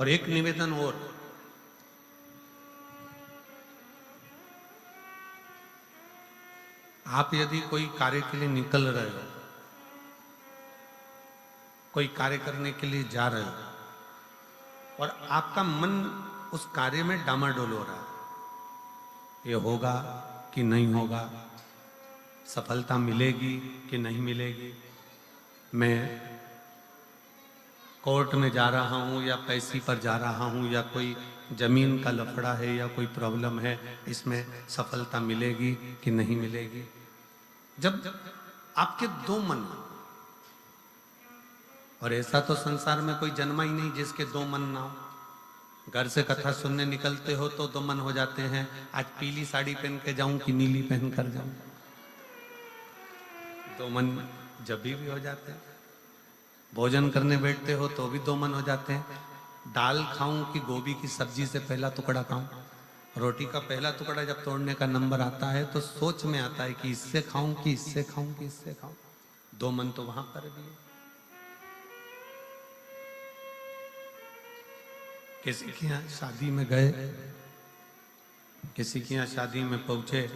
और एक निवेदन और, आप यदि कोई कार्य के लिए निकल रहे हो, कोई कार्य करने के लिए जा रहे हो और आपका मन उस कार्य में डामाडोल हो रहा है, ये होगा कि नहीं होगा, सफलता मिलेगी कि नहीं मिलेगी, मैं कोर्ट में जा रहा हूँ या पैसे पर जा रहा हूँ, या कोई जमीन का लफड़ा है या कोई प्रॉब्लम है, इसमें सफलता मिलेगी कि नहीं मिलेगी। जब आपके दो मन, और ऐसा तो संसार में कोई जन्मा ही नहीं जिसके दो मन ना हो। घर से कथा सुनने निकलते हो तो दो मन हो जाते हैं, आज पीली साड़ी पहन के जाऊं कि नीली पहन कर जाऊं, दो मन जब भी हो जाते हैं। भोजन करने बैठते हो तो भी दो मन हो जाते हैं, दाल खाऊं कि गोभी की सब्जी से पहला टुकड़ा खाऊं। रोटी का पहला टुकड़ा जब तोड़ने का नंबर आता है तो सोच में आता है कि इससे खाऊं कि इससे खाऊं कि इससे खाऊं। दो मन तो वहां पर भी है। किसी के यहाँ शादी में गए, किसी के यहाँ शादी में पहुंचे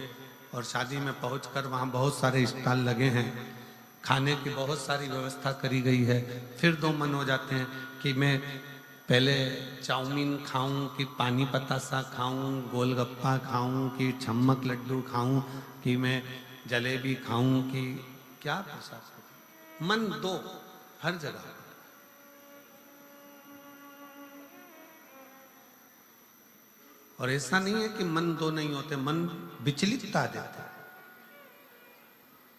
और शादी में पहुंचकर वहां बहुत सारे स्टॉल लगे हैं, खाने की बहुत सारी व्यवस्था करी गई है। फिर दो मन हो जाते हैं कि मैं पहले चाउमीन खाऊं कि पानी पतासा खाऊं, गोलगप्पा खाऊं कि छम्मक लड्डू खाऊं, कि मैं जलेबी खाऊं कि क्या प्रसाद। मन दो हर जगह। और ऐसा नहीं है कि मन दो नहीं होते, मन विचलितता देता है।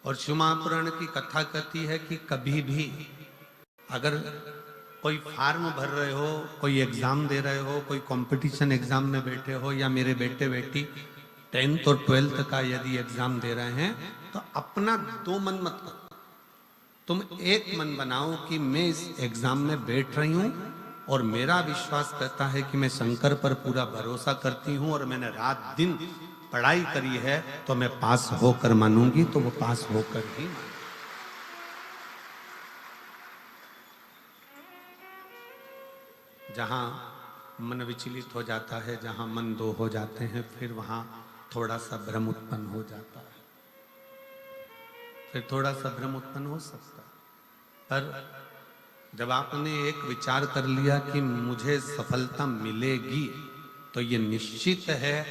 और शिव महापुराण की कथा कहती है कि कभी भी अगर कोई फार्म भर रहे हो, कोई एग्जाम दे रहे हो, कोई कंपटीशन एग्जाम में बैठे हो, या मेरे बेटे बेटी 10th और 12th का यदि एग्जाम दे रहे हैं, तो अपना दो मन मत करो, तुम एक मन बनाओ कि मैं इस एग्जाम में बैठ रही हूं और मेरा विश्वास कहता है कि मैं शंकर पर पूरा भरोसा करती हूं और मैंने रात दिन पढ़ाई करी है, तो मैं पास होकर मानूंगी, तो वो पास होकर ही मानूंगी। जहां मन विचलित हो जाता है, जहां मन दो हो जाते हैं, फिर वहां थोड़ा सा भ्रम उत्पन्न हो जाता है, फिर थोड़ा सा भ्रम उत्पन्न हो सकता है। पर जब आपने एक विचार कर लिया कि मुझे सफलता मिलेगी, तो ये निश्चित है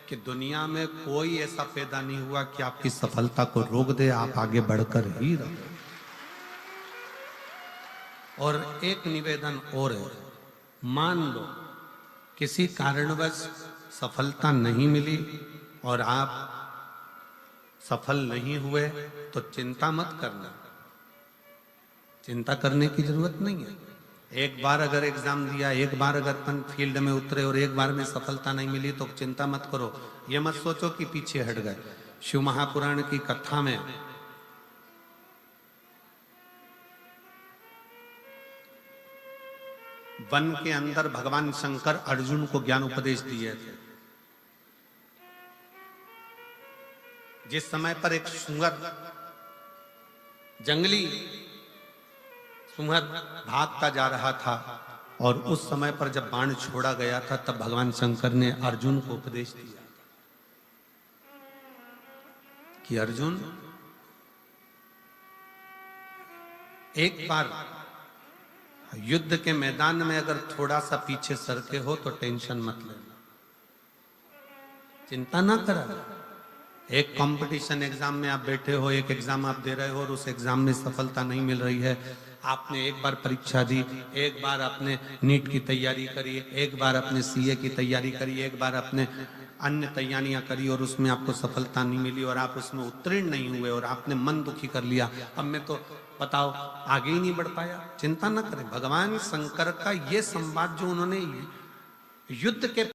कि दुनिया में कोई ऐसा पैदा नहीं हुआ कि आपकी सफलता को रोक दे, आप आगे बढ़कर ही रहो। और एक निवेदन और है, मान लो किसी कारणवश सफलता नहीं मिली और आप सफल नहीं हुए, तो चिंता मत करना, चिंता करने की जरूरत नहीं है। एक बार अगर एग्जाम दिया, एक बार अगर अपन फील्ड में उतरे और एक बार में सफलता नहीं मिली, तो चिंता मत करो, ये मत सोचो कि पीछे हट गए। शिव महापुराण की कथा में वन के अंदर भगवान शंकर अर्जुन को ज्ञान उपदेश दिए थे। जिस समय पर एक सुअर, जंगली सुअर भागता जा रहा था, और उस समय पर जब बाण छोड़ा गया था, तब भगवान शंकर ने अर्जुन को उपदेश दिया कि अर्जुन, एक बार युद्ध के मैदान में अगर थोड़ा सा पीछे सरके हो तो टेंशन मत लेना, चिंता ना करा। एक कंपटीशन एग्जाम में आप बैठे हो, एक एग्जाम आप दे रहे हो और उस एग्जाम में सफलता नहीं मिल रही है, आपने एक बार परीक्षा दी, एक बार आपने नीट की तैयारी करी, एक बार आपने सीए की तैयारी करी, एक बार आपने अन्य तैयारियां करी और उसमें आपको सफलता नहीं मिली और आप उसमें उत्तीर्ण नहीं हुए और आपने मन दुखी कर लिया, अब मैं तो बताओ आगे ही नहीं बढ़ पाया। चिंता न करें, भगवान शंकर का ये संवाद जो उन्होंने युद्ध के